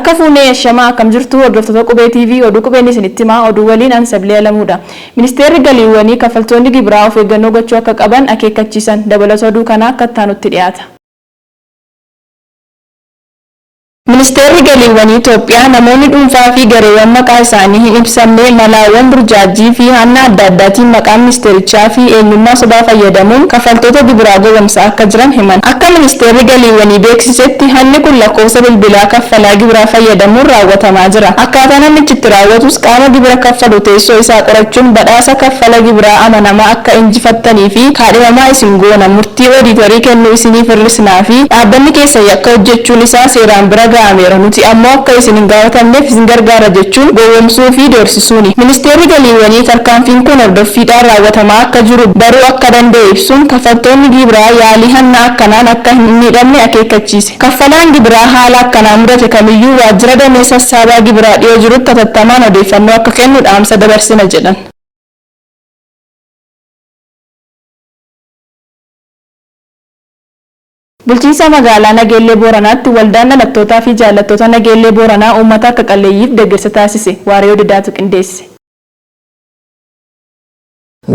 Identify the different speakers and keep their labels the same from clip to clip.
Speaker 1: Akka fuunee shamaa akkam jirtu hordoftoota qubee TV oduu qubeen isinitti himaa oduu waliin ansablee alamuudha. Ministeerri galiiwwanii kaffaltoonni gibiraa of eeggannoo gochuu akka qaban akeekkachiisan dabalata oduu kana akka taanutti dhiyaata. Ministeerri galiiwwanii Itoophiyaa namoonni dhuunfaa fi gareewwan maqaa isaanii hin ibsamne malaawwan burjaajii fi hanna adda addaatiin maqaa ministeerichaa fi eenyummaa sobaa fayyadamuun kaffaltoota gibiraa gowwomsaa akka jiran himan. Akka ministeerri galiiwwanii beeksisetti hanni kun lakkoofsa bilbilaa kaffalaa gibiraa fayyadamuun raawwatamaa jira. Akkaataa namichi itti raawwatus qaama gibira kaffalu teessoo isaa qorachuun badhaasa kaffala gibiraa amanamaa akka injifattanii fi kaadhimamaa isin goona murtii oodiitorii kennuu isiniif hir'isnaa fi dhaabbanni keessan yakka hojjechuun isaa seeraan bira ga'ameera nuti ammoo akka isin hin gaafatamneef isin gargaara jechuun gowwoomsuu fi doorsisuuni. Ministeerri galiiwwanii tarkaanfiin kun hordoffiidhaan raawwatamaa akka jiru baruu akka danda'e ibsuun kaffaltoonni gibiraa yaalii hanna akkanaan akka hin miidhamne akeekkachiise. Kaffalaan gibiraa haala akkanaa mudate kamiyyuu waajjira damee sassaabaa gibiraa dhiyoo jirutti hatattamaan odeeffannoo akka kennu dhaamsa dabarsina jedhan. Bulchiinsa magaalaa Nageellee Booranaatti waldaan dhalattootaa fi jaallattoota Nageellee Booranaa uummata akka qalleeyyiif deeggarsa taasise. Waariyoo Didaatu qindeesse.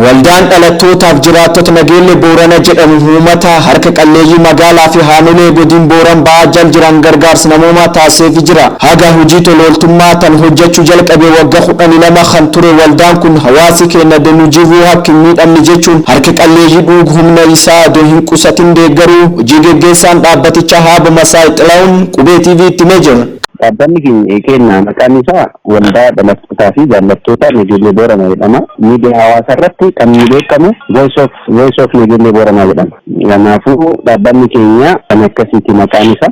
Speaker 2: Waldaan dhalattootaaf jiraattota Nageellee Boorana jedhamu uummata harka qalleeyyii magaalaa fi haanolee godin Booran ba'aa jal jiran gargaarsa namoomaa taasiseefii jira. Haga hojii tolooltummaa tan hojjechuu jalqabe waggaa 12 kan ture waldaan kun hawaasi keenya danujibuu akka hin miidhamne jechuun harka qalleeyyii dhugu humna isaa adoo hin qusatin deeggaruu hojii geggeessaan dhaabbatichaa Haaba Masaay Xilaawun qubee TV itti himee jira.
Speaker 3: Dhaabbanni keenya maqaan isaa waldaa dhalattootaa fi jaallattoota Nageellee Booranaa jedhama. Miidiyaa hawaasaa irratti kan beekamu Voice of Nageellee Booranaa jedhama. Kanaafuu dhaabbanni keenya kan akkasiiti maqaan isaa.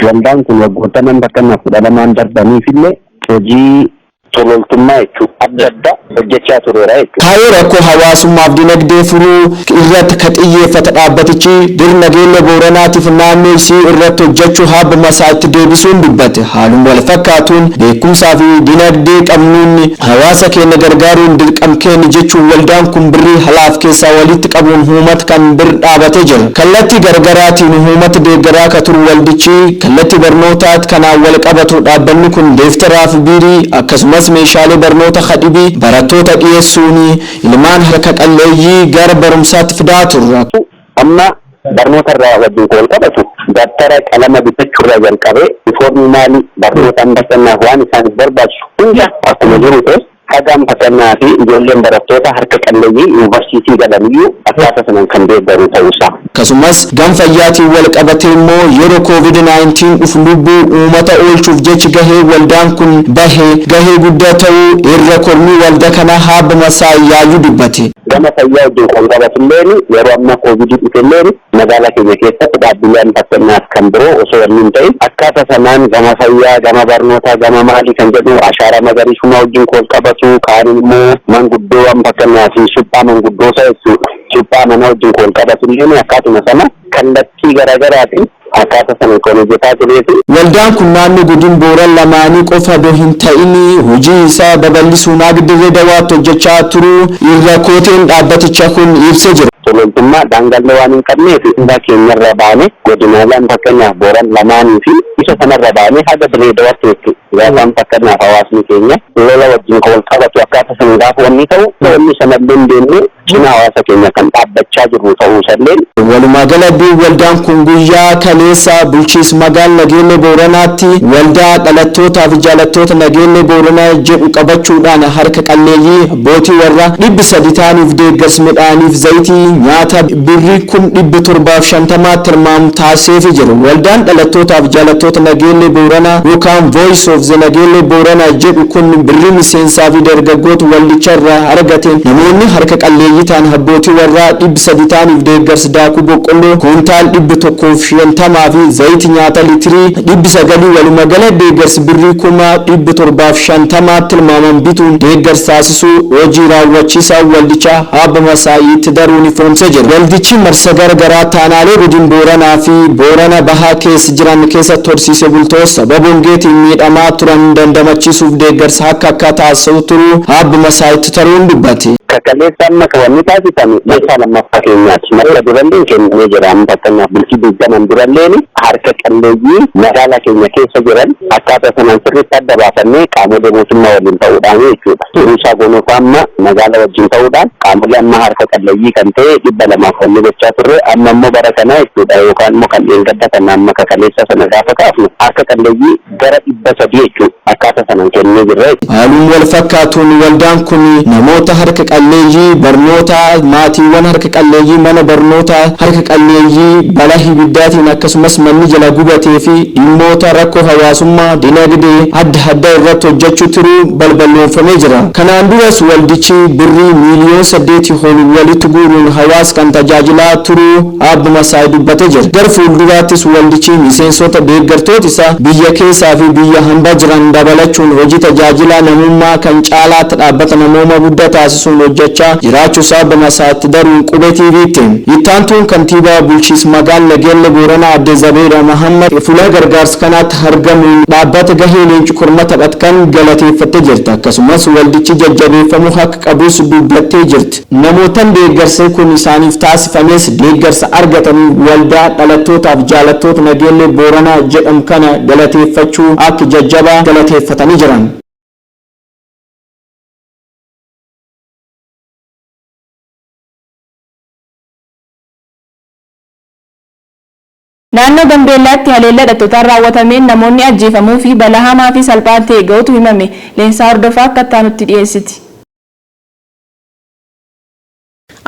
Speaker 3: Waldaan kun waggoota fakkeenyaaf 12 darbaniifillee hojii tolooltummaa jechuun adda addaa hojjechaa tureera jechuudha.
Speaker 2: Kaayoo rakkoo hawaasummaaf dinagdee furuu irratti kan xiyyeeffate dhaabbatichi dir Nageellee Booranaatiif naannoo isii irratti hojjechuu Haaba Masaatti deebisuun dubbate. Haaluma wal fakkaatuun beekumsaa fi dinagdee qabnuun hawaasa keenya gargaaruun dirqama keenya jechuun waldaan kun birrii halaaf keessaa walitti qabuun uummata kan bir dhaabatee jira. Kallattii gargaraatiin uummata deeggaraa ka turu waldichi kallattii barnootaatti kanaan wal qabatu dhaabbanni kun deeftaraa fi biirii akkasumas meeshaalee barnoota khadibii barattoota dhiyeessuun ilmaan harka qalleeyyii gara barumsaatti fidaa turra.
Speaker 3: Amma barnoota irraa wajjin wal qabatu daftara qalama bitachuu irraa jalqabee unifoormii maalii barnoota ambassannaaf waan isaaniif barbaachisu hunda akkuma jiru ta'es hagam fakkeenyaa fi ijoolleen barattoota harka qalleeyyii yuunivarsiitii galaniyyuu akkaataa sanaan kan deeggaru ta'uusaa.
Speaker 2: Akkasumas ganfayyaatiin wal qabatee immoo yeroo COVID-19 dhufu lubbuu uummata oolchuuf jechi gahee waldaan kun bahee gahee guddaa ta'uu irra kormii waldaa kana Haaba Masaay yaayuu dubbate.
Speaker 3: Gama fayyaa wajjin kan qabatulleen yeroo amma COVID dhufelleen magaalaa keenya keessatti dhaabbileen fakkeenyaaf kan biroo osoo hin ta'in akkaataa sanaan gama fayyaa gama barnootaa gama maalii kan jedhu ashaara magariisummaa wajjin wal qabatu kaan immoo manguddoo fakkeenyaaf suphaa manguddoosaa jechuudha. Suphaa mana wajjin wal qabatulleen akkaatuma sana kallattii garaagaraatiin akkaataa sana kan hojjetaa tureefi.
Speaker 2: Waldaan kun naannoo godin Booran lamaanii qofa adoo hin ta'in hojii isaa babal'isuun Agdirree Dawaatti hojjechaa turuu irra kooteen dhaabbaticha kun ibsee jira.
Speaker 3: Tolooltummaa daangallee waan hin qabneef hunda keenyarra baane godinaaleen fakkeenyaaf Booran lamaanii fi isa sanarra baane haga Dirree Dawaatti jechuudha. Gaafaan fakkeenyaaf hawaasni keenya lola wajjin kan wal qabatu akkaataa sana gaafa wanni ta'u wanni sanallee hin deemne cina hawaasa keenya kan dhaabbachaa jiru ta'uu isallee.
Speaker 2: Walumaa galatti waldaan kun guyyaa kaleessa bulchiinsa magaalaa Nageellee Booranaatti waldaa dhalattootaa fi jaallattoota Nageellee Booranaa jedhu qabachuudhaan harka qalleeyyii abbootii warra 300 ta'aniif deeggarsa midhaaniif zayitii nyaata birrii 750 tilmaamu taasiseefii jiru. Waldaan dhalattootaa fi jaallattoota Nageellee Booranaa yookaan Voice of the Nageellee Booranaa jedhu kun birrii miseensaa fi dargaggoota waldicha irraa argateen namoonni harka qalleeyyii ta'an abbootii warraa 300 ta'aniif deeggarsa daakuu boqqolloo kuuntaal 150 fi zayitii nyaata litirii 900 walumaa gala deeggarsa birrii 750 tilmaaman bituun deeggarsa taasisuu hojii raawwachiisaa waldichaa Haaba Masaayitti daruun ifoomsee jira. Waldichi marsa garagaraa taanaalee godin Booranaa fi Boorana bahaa keessa jiran keessatti horsiisee bultoota sababa hongeetiin miidhamaa turan dandamachiisuuf deeggarsa akka taasisuu turuu Haaba Masaayitti taruun dubbate.
Speaker 3: Akka kaleessa amma wanni taasifame meeshaa lammaffaa keenyaati. Marga durallee kennamee jira. Amma fakkeenyaaf bultii digdaman duralleen harka qalleeyyii magaalaa keenya keessa jiran akkaataa sanaan sirriitti adda baafannee qaamolee mootummaa waliin ta'uudhaan jechuudha. Kunuunsaa gonofaa amma magaalaa wajjin ta'uudhaan qaamolee amma harka qalleeyyii kan ta'e 200 wanni gochaa turre amma immoo bara kana jechuudha yookaan immoo kan eeggadda kan amma kaleessa sana gaafa kaafnu harka qalleeyyii gara 300 jechuudha akkaataa sanaan kennee jirra.
Speaker 2: Haaluma wal fakkaatuun waldaan kun namoota harka qalleeyyii barnoota maatiiwwan harka qalleeyyii mana barnoota harka qalleeyyii balaa ibiddaatiin akkasumas manni jala gubatee fi dhimmoota rakkoo hawaasummaa dinagdee adda addaa irratti hojjechuu turuu balballoonfamee jira. Kanaan duras waldichi birrii miiliyoona 8 ol walitti guuruun hawaasa kan tajaajilaa turuu abbuma isaa dubbatee jira. Gara fuulduraattis waldichi miseensota deeggartoota isaa biyya keessaa fi biyya hambaa jiran dabalachuun hojii tajaajilaa namummaa kan caalaatti dhaabbata namooma guddaa taasisuun hojjechaa jiraachuusaa abbuma isaatti daruun qubee TV'tti. Ittaantuun kantiibaa bulchiinsa magaalaa Nageelle Booranaa Aadde Zabeera Mahammad fuula gargaarsa kanaatti argamuun dhaabbata gahee leenci korma taphatkan galateeffattee jirti. Akkasumas waldichi jajjabeeffamuu akka qabus dubbattee jirti. Namootaan deeggarsi kun isaaniif taasifames deeggarsa argatanii waldaa dhalattootaaf jaalattoota Nageelle Booranaa jedhamu kana galateeffachuu akka jajjabaa galateeffatanii jiran.
Speaker 1: Naannoo Gambeellaatti haleellaa hidhattootaan raawwatameen namoonni ajjeefamuu fi balaa hamaa fi salphaan ta'e ga'uutu himame. Leensaa hordofaa akka itti dhiyeessiti.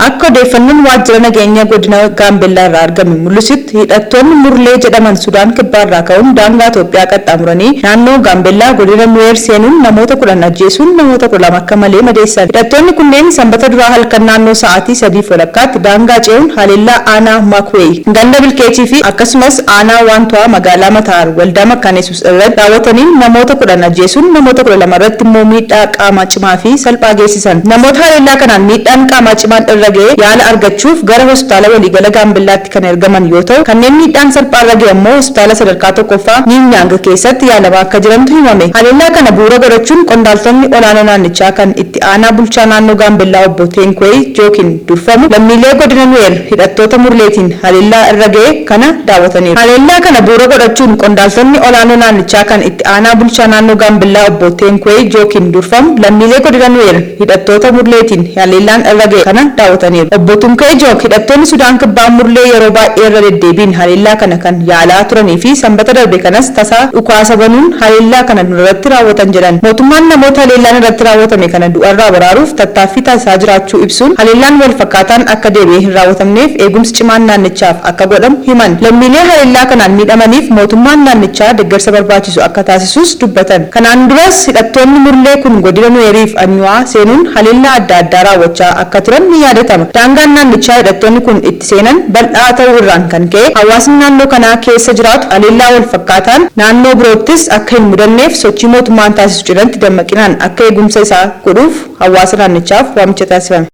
Speaker 1: Akka odeeffannoon waajjira nageenya godina Gaambeellaa irraa argame mul'isutti hidhattoonni Murlee jedhaman Sudaan kibbaa irraa ka'uun daangaa Itoophiyaa qaxxaamuranii naannoo Gaambeellaa godina Nuweer seenuun namoota 10 ajjeesuun namoota 12 akka malee madeessan. Hidhattoonni kunneen sanbata duraa halkan naannoo sa'aatii 3:00 daangaa ce'uun haleellaa aanaa Makwee ganda Bilkeetii fi akkasumas aanaa Waanto'aa magaalaa Mataar waldaa Makaanesus irratti raawwataniin namoota 10 ajjeesuun namoota 12 irratti immoo miidhaa qaamaa cimaa fi salphaa geessisan. Namoota haleellaa kanaan miidhaan qaamaa cimaan yaala argachuuf gara hospitaala waliigala Gaambeellaatti kan ergaman yoo ta'u kanneen miidhaan salphaa irra ga'e immoo hospitaala sadarkaa tokkoffaa Niinyang keessatti yaalamaa akka jirantu himame. Haleellaa kana bu'uura godhachuun qondaaltonni olaanoo naannichaa kan itti aanaa bulchaa naannoo Gaambeellaa obbo Teenkwee Jookin durfamu lammiilee godina Nuweer hidhattoota Murleetiin haleellaa irra ga'e kana daawwataniiru. Haleellaa kana bu'uura godhachuun qondaaltonni olaanoo naannichaa kan itti aanaa bulchaa naannoo Gaambeellaa obbo Teenkwee Jookin durfamu lammiilee godina Nuweer hidhattoota Murleetiin haleellaan irra ga'e kana daawwataniiru. Obbo Tumkee Jook hidhattoonni Sudaan kibbaa Murlee yeroo baay'ee irra deddeebiin haleellaa kana kan yaalaa turanii fi sanbata darbe kanas tasaa dhukaasa banuun haleellaa kana irratti raawwatan jedhan. Mootummaan namoota haleellaan irratti raawwatame kana du'arraa baraaruuf tattaaffii taasisaa jiraachuu ibsuun haleellaan wal fakkaataan akka deebi'ee hin raawwatamneef eegumsi cimaan naannichaaf akka godhamu himan. Lammiilee haleellaa kanaan miidhamaniif mootummaan naannichaa deeggarsa barbaachisu akka taasisus dubbatan. Kanaan duras hidhattoonni Murlee kun godina Nuweeriif Anyuwaa seenuun haleellaa adda addaa raawwachaa akka turan ni yaadatama. Daangaan naannichaa hidhattoonni kun itti seenan bal'aa ta'uu irraan kan ka'e hawaasni naannoo kanaa keessa jiraatu haleellaa wal fakkaataan naannoo biroottis akka hin mudanneef sochii mootummaan taasisu jedhanti dammaqinaan akka eegumsa isaa godhuuf hawaasa naannichaaf waamicha taasifame.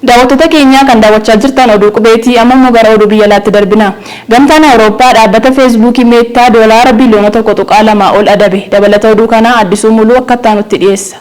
Speaker 1: Daawwattoota keenyaa kan daawwachaa jirtan oduu qubeetii amma immoo gara oduu biyya alaatti darbina. Gamtaan Awurooppaa dhaabbata Feesbuukii Meettaa $1 biliyoona 1.2 ol adabe. Dabalata oduu kanaa Addisuu Muluu akka itti dhiyeessa.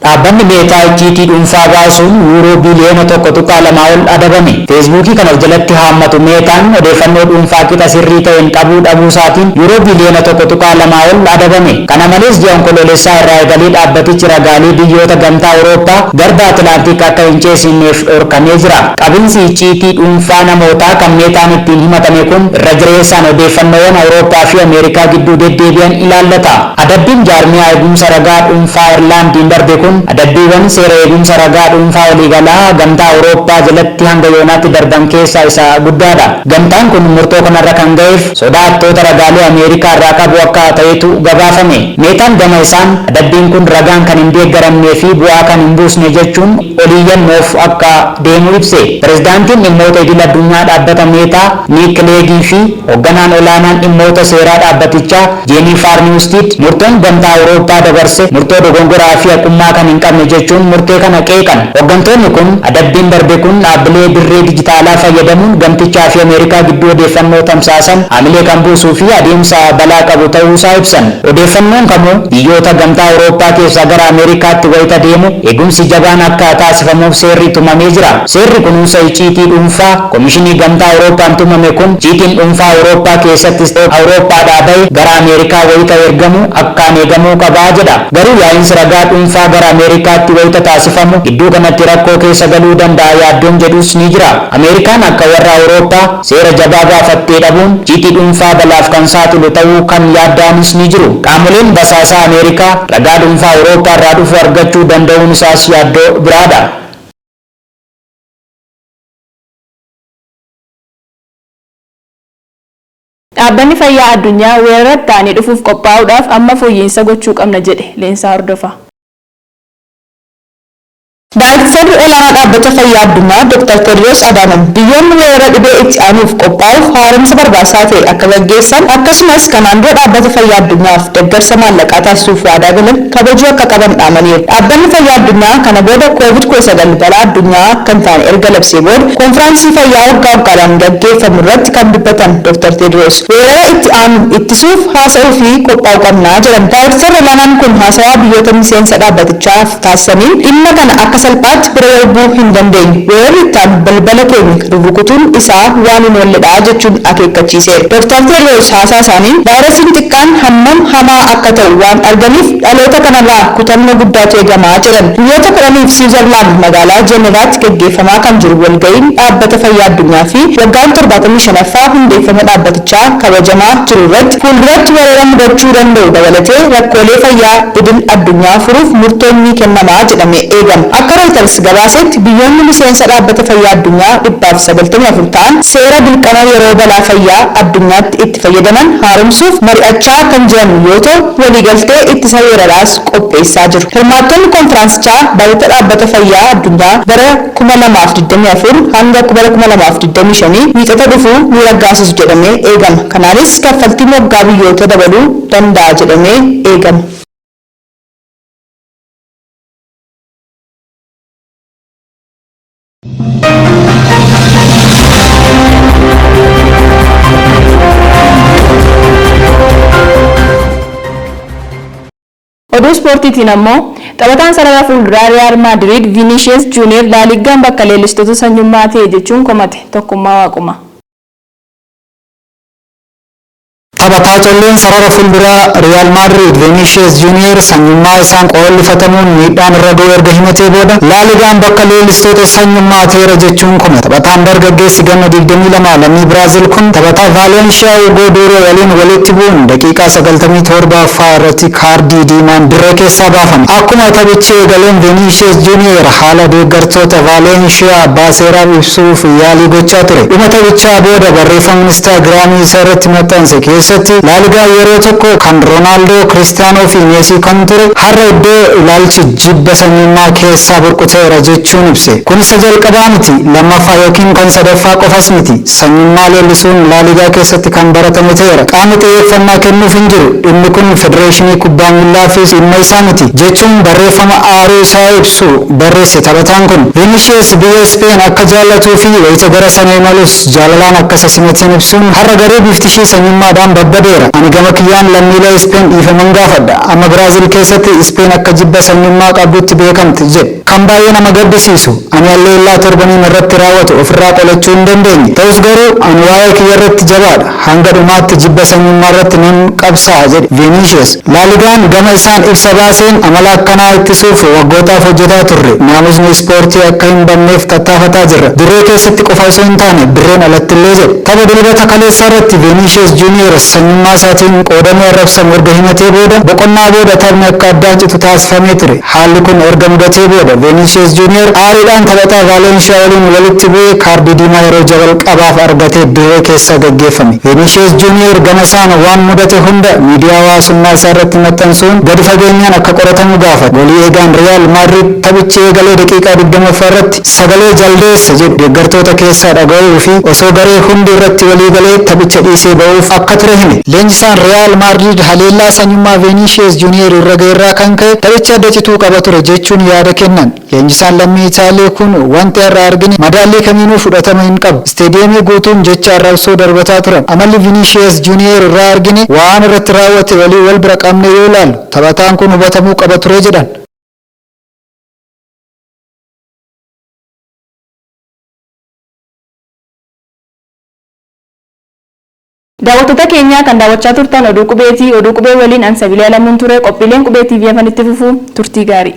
Speaker 4: Dhaabbanni Meetaa icciitii dhuunfaa baasuun yuuroo biliyoona 1.2 ol adabame. Feesbuukii kana of jalatti haammatu Meetaan odeeffannoo dhuunfaa qixa sirrii ta'een qabuu dhabuu isaatiin yuuroo biliyoona 1.2 ol adabame. Kana malees ji'a onkoloolessaa irraa eegalee dhaabbatichi ragaalee biyyoota gamtaa Awurooppaa garba Atilaantik akka hin ceesifneef dhorkamee jira. Qabinsi icciitii dhuunfaa namootaa kan Meetaan ittiin himatame kun irra jireessaan odeeffannoowwan Awurooppaa fi Ameerikaa gidduu deddeebi'an ilaallata. Adabbiin jaarmiyaa eegumsa ragaa dhuunfaa Irlaandiin darbe kun kun adabbiiwwan seera eegumsa ragaa dhuunfaa waliigalaa gamtaa Awurooppaa jalatti hanga yoonaatti darban keessaa isa guddaadha. Gamtaan kun murtoo kanarra kan ga'eef sodaa hattoota ragaalee Ameerikaa irraa qabu akka ta'etu gabaafame. Meetaan gama isaan adabbiin kun ragaan kan hin deeggaramnee fi bu'aa kan hin buusne jechuun oliiyyannoof akka deemu ibse. Pirezidaantiin dhimmoota idil addunyaa dhaabbata Meetaa Niik Kileegii fi hoogganaan olaanaan dhimmoota seeraa dhaabbatichaa Jeeniifar Niwustiid murtoon gamtaa Awurooppaa dabarse murtoo dogongoraa fi haqummaa kan hin qabne jechuun murtee kana qeeqan. Hooggantoonni kun adabbiin darbe kun dhaabbilee dirree dijitaalaa fayyadamuun gamtichaa fi Ameerikaa gidduu odeeffannoo tamsaasan hamilee kan buusuu fi adeemsa balaa qabu ta'uusaa ibsan. Odeeffannoon kamuu biyyoota gamtaa Awurooppaa keessaa gara Ameerikaatti wayita deemu eegumsi jabaan akka taasifamuuf seerri tumamee jira. Seerri kunuunsa icciitii dhuunfaa Komishinii Gamtaa Awurooppaan tumame kun icciitiin dhuunfaa Awurooppaa keessattis Awurooppaadhaa bahe gara Ameerikaa wayita ergamu akkaan eegamuu qabaa jedha. Garuu yaa'insi ragaa dhuunfaa gara Ameerikaatti wayita taasifamu gidduu kanatti rakkoo keessa galuu danda'a yaaddoon jedhus ni jira. Ameerikaan akka warra Awurooppaa seera jabaa baafattee dhabuun icciitii dhuunfaa balaaf kan saaxilu ta'uu kan yaaddaanis ni jiru. Qaamoleen basaasaa Ameerikaa ragaa dhuunfaa Awurooppaa irraa dhufu argachuu danda'uun isaas yaaddoo biraadha.
Speaker 1: Dhaabbanni fayyaa addunyaa weerara ta'anii dhufuuf qophaa'uudhaaf amma fooyya'insa gochuu qabna jedhe Leensaa Hordofaa. Daayiriktarri olaanaa dhaabbata fayyaa addunyaa Dr. Tedros Adhanom biyyoonni weerara dhibee itti aanuuf qophaa'uuf haaromsa barbaachisaa ta'e akka gaggeessan akkasumas kanaan dura dhaabbata fayyaa addunyaaf deeggarsa maallaqaa taasisuuf waadaa galan kabajuu akka qaban dhaamaniiru. Dhaabbanni fayyaa addunyaa kana booda COVID-19 balaa addunyaa kan ta'an erga labsee booda konfiraansii fayyaa waggaa waggaadhaan gaggeeffamu irratti kan dubbatan Dr. Tedros weerara itti aanu ittisuuf haasa'uu fi qophaa'uu qabnaa jedhan. Daayiriktarri olaanaan kun haasawaa biyyoota miseensa dhaabbatichaaf taasisaniin dhimma kana akka salphaatti bira darbuu hin dandeenye weerarri itti aanu balbala keenya rukutuun isaa waan hin oolledha jechuun akeekkachiiseera. Dr. Tedros haasaa isaaniin vaayirasiin xiqqaan hammam hamaa akka ta'u waan arganiif dhaloota kanarraa kutannoo guddaatu eegamaa jedhan. Biyyoota 10 fi Siwiizerlaand magaalaa Jeenevaatti gaggeeffamaa kan jiru walga'iin dhaabbata fayyaa addunyaa fi waggaan 75ffaa hundeeffama dhaabbatichaa kabajamaa jiru irratti fuulduratti weerara mudachuu danda'u dabalatee rakkoolee fayyaa idil addunyaa furuuf murtoon ni kennamaa jedhamee eegama. Akka Reuters gabaasetti biyyoonni miseensa dhaabbata fayyaa addunyaa 194 ta'an seera dirqama yeroo balaa fayyaa addunyaatti itti fayyadaman haaromsuuf mari'achaa kan jiran yoo ta'u waliigaltee ittisa weeraraas qopheessaa jiru. Hirmaattonni konfiraansichaa baay'ata dhaabbata fayyaa addunyaa bara 2024 hanga 2025 wiixata dhufuu ni raggaasisu jedhamee eegama. Kanaanis kaffaltiin waggaa biyyoota dabaluu danda'a jedhamee eegama. Oduu ispoortiitiin ammoo taphataan sarara fuulduraa Real Madrid Vinicius Junior La Ligaan bakka leellistoota sanyummaa ta'e jechuun komate tokkummaa waaquma.
Speaker 4: Taphataa colleen sarara fuulduraa Real Madrid Vinicius Junior sanyummaa isaan qollifatamuun miidhaan irra ga'u erga himatee booda La Ligaan bakka leellistoota sanyummaa ta'eera jechuun komate. Taphataan dargaggeessi ganna 22 lammii Biraazil kun taphataa Valencia Hugo Duro waliin walitti bu'uun daqiiqaa 97ffaa irratti kaardii diimaan dirree keessaa baafame. Akkuma taphichi eegaleen Vinicius Junior haala deeggartoota Valencia abbaa seeraa ibsuuf yaalii gochaa ture. Dhuma taphichaa booda barreeffama Instagiraamii isaa irratti maxxanse keessatti La Ligaa yeroo tokko kan Ronaldo, Cristiano fi Messi kan ture har'a iddoo ilaalchi jibba sanyummaa keessaa burquteera jechuun ibse. Kun isa jalqabaa miti, lammaffaa yookiin kan sadaffaa qofas miti. Sanyummaa leellisuun La Ligaa keessatti kan baratame ta'eera. Qaamni xiyyeeffannaa kennuuf hin jiru. Dhimmi kun federeeshinii kubbaa miilaa fi dhimma isaa miti jechuun barreeffama aaruu isaa ibsu barreesse taphataan kun. Vinicius biyya Speen akka jaallatuu fi wayita gara sana imalus jaalalaan akka simateen ibsuun har'a garuu bifti ishee sanyummaadhaan babbadeera. Ani gama kiyyaan lammiilee Speen dhiifaman gaafadha. Amma Biraazil keessatti Speen akka jibba sanyummaa qabdutti beekamti jedhe. Kan baay'ee nama gaddisiisu ani alleellaa torbaniin irratti raawwatu ofirraa qolachuu hin dandeenye. Ta'us garuu ani waa'ee kiyya irratti jabaadha. Hanga dhumaatti jibba sanyummaa irratti nan qabsaa'a jedhe Vinicius. La Ligaan gama isaan ibsa baaseen amala akkanaa ittisuuf waggootaaf hojjetaa turre. Naamusni ispoortii akka hin banneef tattaafataa jirra. Dirree keessatti qofa osoo hin taane dirreen alatti illee jedhe. Tapha dilbata kaleessaa irratti Vinicius Junior sanyummaa isaatiin qoodamee arrabsamu erga himatee booda boqonnaa booda taphni akka addaan citu taasifamee ture. Haalli kun erga mudatee booda Vinicius Junior aariidhaan taphataa Valencia waliin walitti bu'ee kaardii diimaa yeroo jalqabaaf argatee dirree keessa gaggeeffame. Vinicius Junior gama isaan waan mudate hunda miidiyaa hawaasummaa isaa irratti maxxansuun gadi fageenyaan akka qoratamu gaafate. Golii eegaan Real Madrid taphichi eegalee daqiiqaa 20 irratti sagalee jaldeessa jedhu deeggartoota keessaa dhaga'uu fi osoo garee hundi irratti walii galee taphicha dhiisee ba'uuf akka ture hime. Leenjisaan Real Madrid haleellaa sanyummaa Vinicius Junior irra ga'eerraa kan ka'e taphicha adda cituu qaba ture jechuun yaada kennan. Leenjisaan lammii Itaalii kun wanti irraa argine madaallii kamiinuu fudhatama hin qabu. Isteediyeemii guutuun jecha arrabsoo darbataa turan. Amalli Vinicius Junior irraa argine waan irratti raawwate walii wal bira qabne yoo ilaalu taphataan kun hubatamuu qaba ture jedhan.
Speaker 1: Daawwattoota keenyaa kan daawwachaa turtan oduu qubee waliin Ansabilee Alamuun ture. Qophiileen qubee TV afaan itti fufuu turtii gaarii.